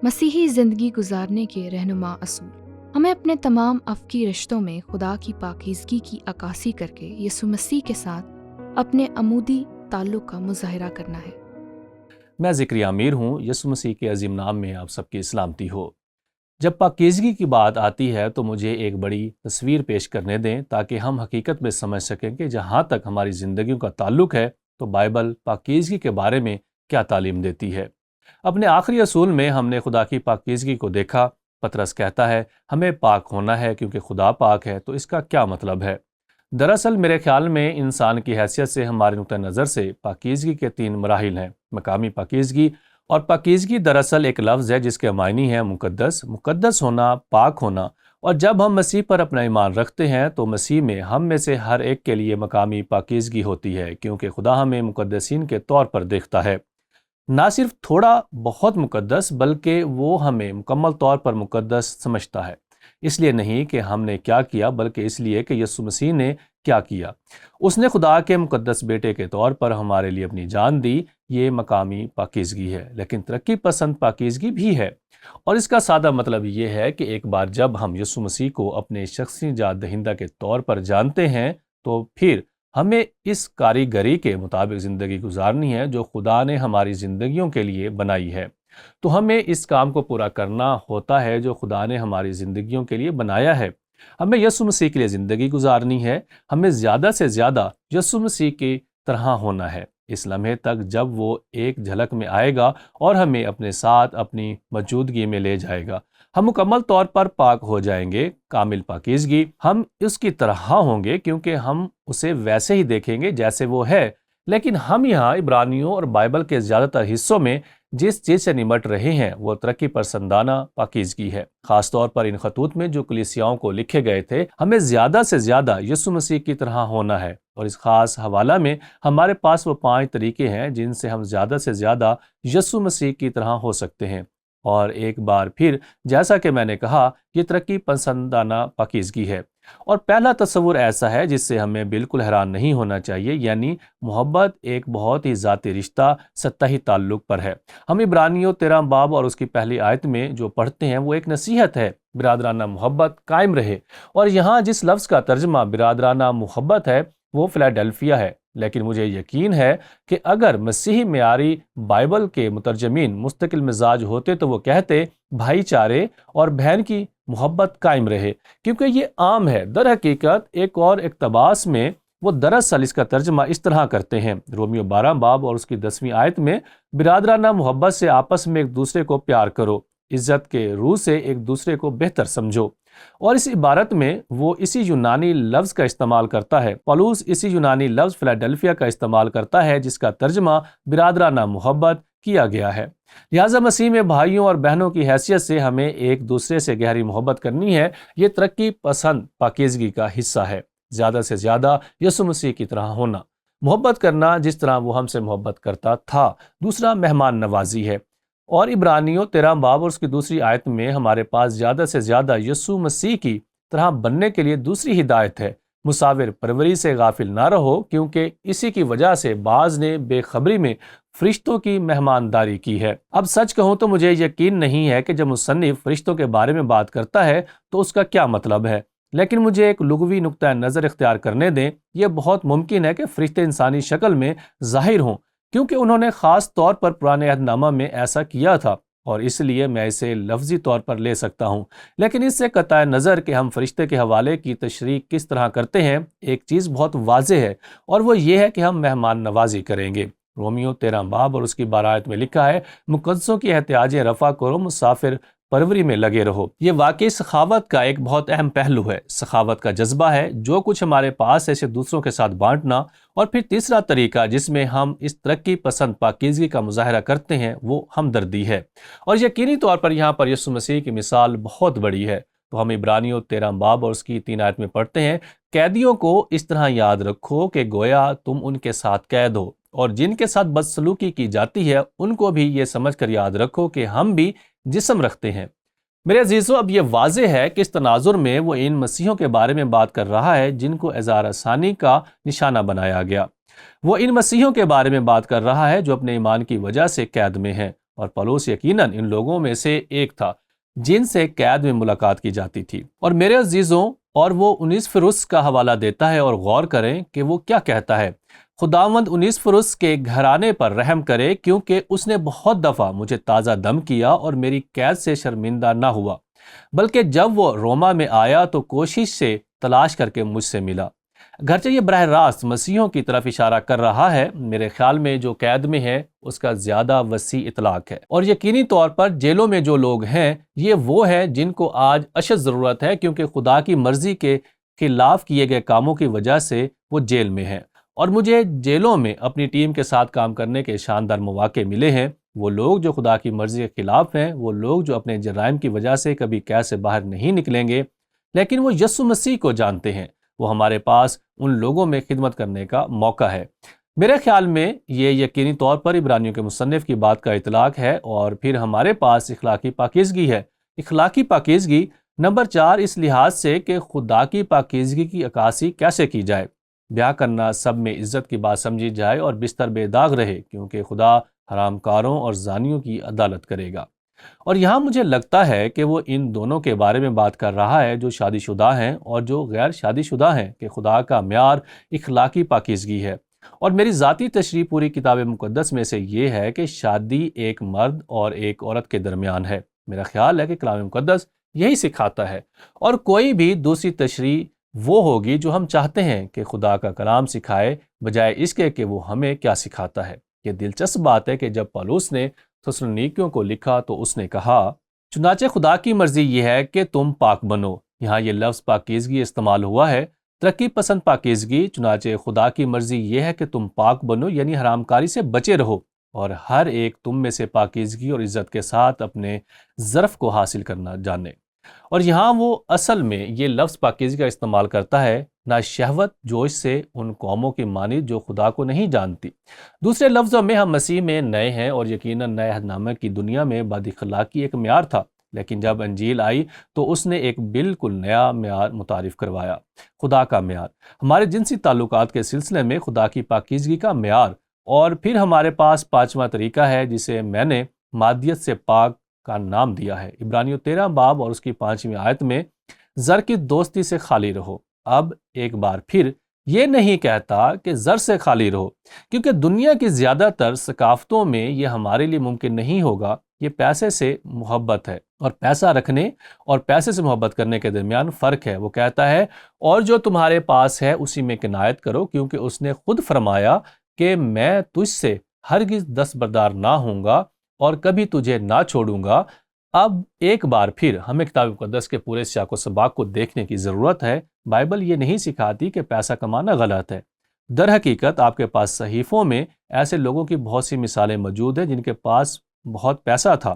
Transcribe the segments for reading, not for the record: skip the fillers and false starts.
مسیحی زندگی گزارنے کے رہنما اصول۔ ہمیں اپنے تمام افقی رشتوں میں خدا کی پاکیزگی کی عکاسی کر کے یسوع مسیح کے ساتھ اپنے عمودی تعلق کا مظاہرہ کرنا ہے۔ میں ذکریہ امیر ہوں۔ یسوع مسیح کے عظیم نام میں آپ سب کی سلامتی ہو۔ جب پاکیزگی کی بات آتی ہے تو مجھے ایک بڑی تصویر پیش کرنے دیں تاکہ ہم حقیقت میں سمجھ سکیں کہ جہاں تک ہماری زندگیوں کا تعلق ہے تو بائبل پاکیزگی کے بارے میں کیا تعلیم دیتی ہے۔ اپنے آخری اصول میں ہم نے خدا کی پاکیزگی کو دیکھا۔ پطرس کہتا ہے ہمیں پاک ہونا ہے کیونکہ خدا پاک ہے، تو اس کا کیا مطلب ہے؟ دراصل میرے خیال میں انسان کی حیثیت سے ہمارے نقطہ نظر سے پاکیزگی کے 3 مراحل ہیں۔ مقامی پاکیزگی، اور پاکیزگی دراصل ایک لفظ ہے جس کے معنی ہے مقدس ہونا، پاک ہونا۔ اور جب ہم مسیح پر اپنا ایمان رکھتے ہیں تو مسیح میں ہم میں سے ہر ایک کے لیے مقامی پاکیزگی ہوتی ہے، کیونکہ خدا ہمیں مقدسین کے طور پر دیکھتا ہے۔ نہ صرف تھوڑا بہت مقدس، بلکہ وہ ہمیں مکمل طور پر مقدس سمجھتا ہے۔ اس لیے نہیں کہ ہم نے کیا کیا، بلکہ اس لیے کہ یسوع مسیح نے کیا کیا۔ اس نے خدا کے مقدس بیٹے کے طور پر ہمارے لیے اپنی جان دی۔ یہ مقامی پاکیزگی ہے، لیکن ترقی پسند پاکیزگی بھی ہے۔ اور اس کا سادہ مطلب یہ ہے کہ ایک بار جب ہم یسوع مسیح کو اپنے شخصی نجات دہندہ کے طور پر جانتے ہیں تو پھر ہمیں اس کاریگری کے مطابق زندگی گزارنی ہے جو خدا نے ہماری زندگیوں کے لیے بنائی ہے۔ تو ہمیں اس کام کو پورا کرنا ہوتا ہے جو خدا نے ہماری زندگیوں کے لیے بنایا ہے۔ ہمیں یسوع مسیح کے لیے زندگی گزارنی ہے۔ ہمیں زیادہ سے زیادہ یسوع مسیح کی طرح ہونا ہے، اس لمحے تک جب وہ ایک جھلک میں آئے گا اور ہمیں اپنے ساتھ اپنی موجودگی میں لے جائے گا۔ ہم مکمل طور پر پاک ہو جائیں گے۔ کامل پاکیزگی، ہم اس کی طرح ہوں گے کیونکہ ہم اسے ویسے ہی دیکھیں گے جیسے وہ ہے۔ لیکن ہم یہاں عبرانیوں اور بائبل کے زیادہ تر حصوں میں جس چیز سے نمٹ رہے ہیں وہ ترقی پسندانہ پاکیزگی ہے۔ خاص طور پر ان خطوط میں جو کلیسیاؤں کو لکھے گئے تھے، ہمیں زیادہ سے زیادہ یسوع مسیح کی طرح ہونا ہے۔ اور اس خاص حوالہ میں ہمارے پاس وہ 5 طریقے ہیں جن سے ہم زیادہ سے زیادہ یسوع مسیح کی طرح ہو سکتے ہیں۔ اور ایک بار پھر جیسا کہ میں نے کہا، یہ ترقی پسندانہ پاکیزگی ہے۔ اور پہلا تصور ایسا ہے جس سے ہمیں بالکل حیران نہیں ہونا چاہیے، یعنی محبت ایک بہت ہی ذاتی رشتہ، سطحی تعلق پر ہے۔ ہم عبرانیوں 13 باب اور اس کی پہلی آیت میں جو پڑھتے ہیں وہ ایک نصیحت ہے، برادرانہ محبت قائم رہے۔ اور یہاں جس لفظ کا ترجمہ برادرانہ محبت ہے وہ فلاڈیلفیا ہے، لیکن مجھے یقین ہے کہ اگر مسیحی معیاری بائبل کے مترجمین مستقل مزاج ہوتے تو وہ کہتے بھائی چارے اور بہن کی محبت قائم رہے، کیونکہ یہ عام ہے۔ در حقیقت ایک اور اقتباس میں وہ دراصل اس کا ترجمہ اس طرح کرتے ہیں، رومیو 12 باب اور اس کی 10ویں آیت میں، برادرانہ محبت سے آپس میں ایک دوسرے کو پیار کرو، عزت کے روح سے ایک دوسرے کو بہتر سمجھو۔ اور اس عبارت میں وہ اسی یونانی لفظ کا استعمال کرتا ہے۔ پولس اسی یونانی لفظ فلاڈیلفیا کا استعمال کرتا ہے جس کا ترجمہ برادرانہ محبت کیا گیا ہے۔ لہٰذا مسیح میں بھائیوں اور بہنوں کی حیثیت سے ہمیں ایک دوسرے سے گہری محبت کرنی ہے۔ یہ ترقی پسند پاکیزگی کا حصہ ہے۔ زیادہ سے زیادہ یسوع مسیح کی طرح ہونا، محبت کرنا جس طرح وہ ہم سے محبت کرتا تھا۔ دوسرا مہمان نوازی ہے، اور عبرانیوں 13 باب اور اس کی دوسری آیت میں ہمارے پاس زیادہ سے زیادہ یسوع مسیح کی طرح بننے کے لیے دوسری ہدایت ہے، مصور پروری سے غافل نہ رہو، کیونکہ اسی کی وجہ سے بعض نے بے خبری میں فرشتوں کی مہمانداری کی ہے۔ اب سچ کہوں تو مجھے یقین نہیں ہے کہ جب مصنف فرشتوں کے بارے میں بات کرتا ہے تو اس کا کیا مطلب ہے، لیکن مجھے ایک لغوی نقطہ نظر اختیار کرنے دیں۔ یہ بہت ممکن ہے کہ فرشتے انسانی شکل میں ظاہر ہوں، کیونکہ انہوں نے خاص طور پر پرانے عہد نامہ میں ایسا کیا تھا، اور اس لیے میں اسے لفظی طور پر لے سکتا ہوں۔ لیکن اس سے قطع نظر کہ ہم فرشتے کے حوالے کی تشریح کس طرح کرتے ہیں، ایک چیز بہت واضح ہے، اور وہ یہ ہے کہ ہم مہمان نوازی کریں گے۔ رومیو 13 باب اور اس کی 12 آیت میں لکھا ہے، مقدسوں کی احتیاجیں رفع کرو، مسافر پروری میں لگے رہو۔ یہ واقعی سخاوت کا ایک بہت اہم پہلو ہے۔ سخاوت کا جذبہ ہے جو کچھ ہمارے پاس ہے اسے دوسروں کے ساتھ بانٹنا۔ اور پھر تیسرا طریقہ جس میں ہم اس ترقی پسند پاکیزگی کا مظاہرہ کرتے ہیں وہ ہمدردی ہے، اور یقینی طور پر یہاں پر یسوع مسیح کی مثال بہت بڑی ہے۔ تو ہم عبرانیوں 13 باب اور اس کی 3 آیت میں پڑھتے ہیں، قیدیوں کو اس طرح یاد رکھو کہ گویا تم ان کے ساتھ قید ہو، اور جن کے ساتھ بدسلوکی کی جاتی ہے ان کو بھی یہ سمجھ کر یاد رکھو کہ ہم بھی جسم رکھتے ہیں۔ میرے عزیزو، اب یہ واضح ہے کہ اس تناظر میں وہ ان مسیحوں کے بارے میں بات کر رہا ہے جن کو اظہار ثانی کا نشانہ بنایا گیا۔ وہ ان مسیحوں کے بارے میں بات کر رہا ہے جو اپنے ایمان کی وجہ سے قید میں ہیں، اور پولس یقیناً ان لوگوں میں سے ایک تھا جن سے قید میں ملاقات کی جاتی تھی۔ اور میرے عزیزوں، اور وہ انیسفوروس کا حوالہ دیتا ہے، اور غور کریں کہ وہ کیا کہتا ہے۔ خداوند انیسفوروس کے گھرانے پر رحم کرے، کیونکہ اس نے بہت دفعہ مجھے تازہ دم کیا اور میری قید سے شرمندہ نہ ہوا، بلکہ جب وہ روما میں آیا تو کوشش سے تلاش کر کے مجھ سے ملا۔ گرچہ یہ براہ راست مسیحوں کی طرف اشارہ کر رہا ہے، میرے خیال میں جو قید میں ہے اس کا زیادہ وسیع اطلاق ہے، اور یقینی طور پر جیلوں میں جو لوگ ہیں یہ وہ ہیں جن کو آج اشد ضرورت ہے، کیونکہ خدا کی مرضی کے خلاف کیے گئے کاموں کی وجہ سے وہ جیل میں ہیں۔ اور مجھے جیلوں میں اپنی ٹیم کے ساتھ کام کرنے کے شاندار مواقع ملے ہیں۔ وہ لوگ جو خدا کی مرضی کے خلاف ہیں، وہ لوگ جو اپنے جرائم کی وجہ سے کبھی قید سے باہر نہیں نکلیں گے، لیکن وہ یسوع مسیح کو جانتے ہیں، وہ ہمارے پاس ان لوگوں میں خدمت کرنے کا موقع ہے۔ میرے خیال میں یہ یقینی طور پر عبرانیوں کے مصنف کی بات کا اطلاق ہے، اور پھر ہمارے پاس اخلاقی پاکیزگی ہے۔ اخلاقی پاکیزگی نمبر 4 اس لحاظ سے کہ خدا کی پاکیزگی کی عکاسی کیسے کی جائے۔ بیاہ کرنا سب میں عزت کی بات سمجھی جائے اور بستر بے داغ رہے، کیونکہ خدا حرام کاروں اور زانیوں کی عدالت کرے گا۔ اور یہاں مجھے لگتا ہے کہ وہ ان دونوں کے بارے میں بات کر رہا ہے، جو شادی شدہ ہیں اور جو غیر شادی شدہ ہیں، کہ خدا کا معیار اخلاقی پاکیزگی ہے۔ اور میری ذاتی تشریح پوری کتاب مقدس میں سے یہ ہے کہ شادی ایک مرد اور ایک عورت کے درمیان ہے۔ میرا خیال ہے کہ کلام مقدس یہی سکھاتا ہے، اور کوئی بھی دوسری تشریح وہ ہوگی جو ہم چاہتے ہیں کہ خدا کا کلام سکھائے، بجائے اس کے کہ وہ ہمیں کیا سکھاتا ہے۔ یہ دلچسپ بات ہے کہ جب پولس نے تھسلونیکیوں کو لکھا تو اس نے کہا، چنانچہ خدا کی مرضی یہ ہے کہ تم پاک بنو۔ یہاں یہ لفظ پاکیزگی استعمال ہوا ہے، ترقی پسند پاکیزگی۔ چنانچہ خدا کی مرضی یہ ہے کہ تم پاک بنو، یعنی حرام کاری سے بچے رہو، اور ہر ایک تم میں سے پاکیزگی اور عزت کے ساتھ اپنے ظرف کو حاصل کرنا جانے۔ اور یہاں وہ اصل میں یہ لفظ پاکیزگی کا استعمال کرتا ہے نہ شہوت جوش سے ان قوموں کی مانند جو خدا کو نہیں جانتی۔ دوسرے لفظوں میں ہم مسیح میں نئے ہیں، اور یقیناً نئے عہد نامہ کی دنیا میں بد اخلاقی ایک معیار تھا، لیکن جب انجیل آئی تو اس نے ایک بالکل نیا معیار متعارف کروایا، خدا کا معیار۔ ہمارے جنسی تعلقات کے سلسلے میں خدا کی پاکیزگی کا معیار۔ اور پھر ہمارے پاس 5واں طریقہ ہے جسے میں نے مادیت سے پاک کا نام دیا ہے۔ عبرانیوں 13 باب اور اس کی 5ویں آیت میں، زر کی دوستی سے خالی رہو۔ اب ایک بار پھر یہ نہیں کہتا کہ زر سے خالی رہو، کیونکہ دنیا کی زیادہ تر ثقافتوں میں یہ ہمارے لیے ممکن نہیں ہوگا۔ یہ پیسے سے محبت ہے، اور پیسہ رکھنے اور پیسے سے محبت کرنے کے درمیان فرق ہے۔ وہ کہتا ہے، اور جو تمہارے پاس ہے اسی میں کنایت کرو، کیونکہ اس نے خود فرمایا کہ میں تجھ سے ہرگز دستبردار نہ ہوں گا اور کبھی تجھے نہ چھوڑوں گا۔ اب ایک بار پھر ہمیں کتاب مقدس کے پورے سیاق و سباق کو دیکھنے کی ضرورت ہے۔ بائبل یہ نہیں سکھاتی کہ پیسہ کمانا غلط ہے۔ در حقیقت آپ کے پاس صحیفوں میں ایسے لوگوں کی بہت سی مثالیں موجود ہیں جن کے پاس بہت پیسہ تھا۔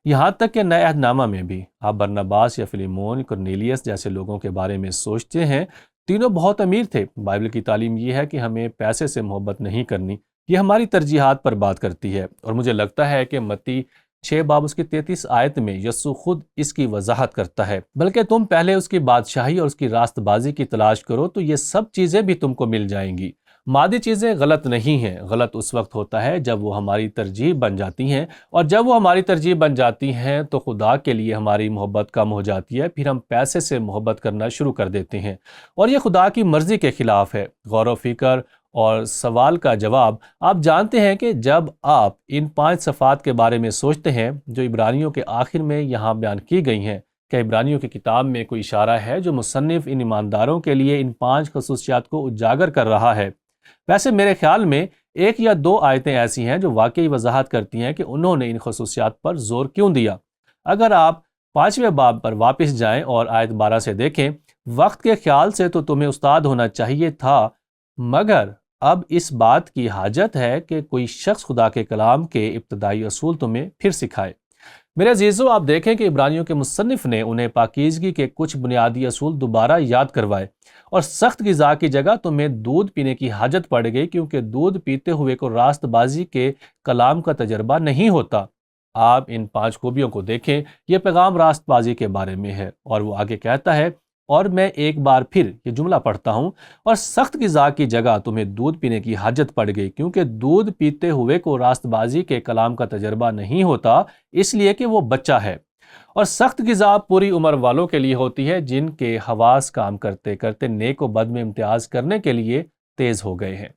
یہاں تک کہ نئے عہد نامہ میں بھی آپ برناباس یا فلیمون، کرنیلیس جیسے لوگوں کے بارے میں سوچتے ہیں، تینوں بہت امیر تھے۔ بائبل کی تعلیم یہ ہے کہ ہمیں پیسے سے محبت نہیں کرنی، یہ ہماری ترجیحات پر بات کرتی ہے۔ اور مجھے لگتا ہے کہ متی 6 باب اس کی 33 آیت میں یسوع خود اس کی وضاحت کرتا ہے، بلکہ تم پہلے اس کی بادشاہی اور اس کی راست بازی کی تلاش کرو تو یہ سب چیزیں بھی تم کو مل جائیں گی۔ مادی چیزیں غلط نہیں ہیں، غلط اس وقت ہوتا ہے جب وہ ہماری ترجیح بن جاتی ہیں، اور جب وہ ہماری ترجیح بن جاتی ہیں تو خدا کے لیے ہماری محبت کم ہو جاتی ہے، پھر ہم پیسے سے محبت کرنا شروع کر دیتے ہیں، اور یہ خدا کی مرضی کے خلاف ہے۔ غور و فکر اور سوال کا جواب، آپ جانتے ہیں کہ جب آپ ان 5 صفات کے بارے میں سوچتے ہیں جو عبرانیوں کے آخر میں یہاں بیان کی گئی ہیں، کہ عبرانیوں کی کتاب میں کوئی اشارہ ہے جو مصنف ان ایمانداروں کے لیے ان 5 خصوصیات کو اجاگر کر رہا ہے؟ ویسے میرے خیال میں 1 یا 2 آیتیں ایسی ہیں جو واقعی وضاحت کرتی ہیں کہ انہوں نے ان خصوصیات پر زور کیوں دیا۔ اگر آپ 5ویں باب پر واپس جائیں اور آیت 12 سے دیکھیں، وقت کے خیال سے تو تمہیں استاد ہونا چاہیے تھا، مگر اب اس بات کی حاجت ہے کہ کوئی شخص خدا کے کلام کے ابتدائی اصول تمہیں پھر سکھائے۔ میرے عزیزو، آپ دیکھیں کہ عبرانیوں کے مصنف نے انہیں پاکیزگی کے کچھ بنیادی اصول دوبارہ یاد کروائے، اور سخت غذا کی جگہ تمہیں دودھ پینے کی حاجت پڑ گئی، کیونکہ دودھ پیتے ہوئے کو راست بازی کے کلام کا تجربہ نہیں ہوتا۔ آپ ان 5 خوبیوں کو دیکھیں، یہ پیغام راست بازی کے بارے میں ہے، اور وہ آگے کہتا ہے اور میں ایک بار پھر یہ جملہ پڑھتا ہوں، اور سخت غذا کی جگہ تمہیں دودھ پینے کی حاجت پڑ گئی، کیونکہ دودھ پیتے ہوئے کو راست بازی کے کلام کا تجربہ نہیں ہوتا، اس لیے کہ وہ بچہ ہے، اور سخت غذا پوری عمر والوں کے لیے ہوتی ہے جن کے حواس کام کرتے کرتے نیک و بد میں امتیاز کرنے کے لیے تیز ہو گئے ہیں۔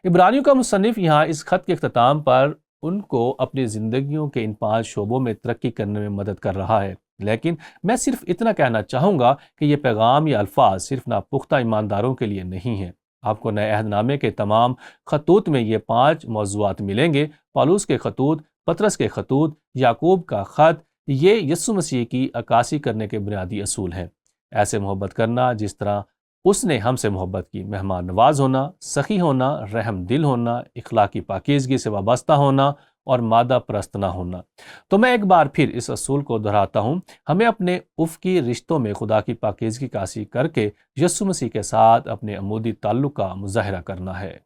عبرانیوں کا مصنف یہاں اس خط کے اختتام پر ان کو اپنی زندگیوں کے ان 5 شعبوں میں ترقی کرنے میں مدد کر رہا ہے، لیکن میں صرف اتنا کہنا چاہوں گا کہ یہ پیغام یا الفاظ صرف ناپختہ ایمانداروں کے لیے نہیں ہیں۔ آپ کو نئے عہد نامے کے تمام خطوط میں یہ 5 موضوعات ملیں گے: پالوس کے خطوط، پطرس کے خطوط، یعقوب کا خط۔ یہ یسوع مسیح کی عکاسی کرنے کے بنیادی اصول ہیں: ایسے محبت کرنا جس طرح اس نے ہم سے محبت کی، مہمان نواز ہونا، سخی ہونا، رحم دل ہونا، اخلاقی پاکیزگی سے وابستہ ہونا اور مادہ پرست نہ ہونا۔ تو میں ایک بار پھر اس اصول کو دہراتا ہوں، ہمیں اپنے افقی رشتوں میں خدا کی پاکیزگی کا عکاسی کر کے یسوع مسیح کے ساتھ اپنے عمودی تعلق کا مظاہرہ کرنا ہے۔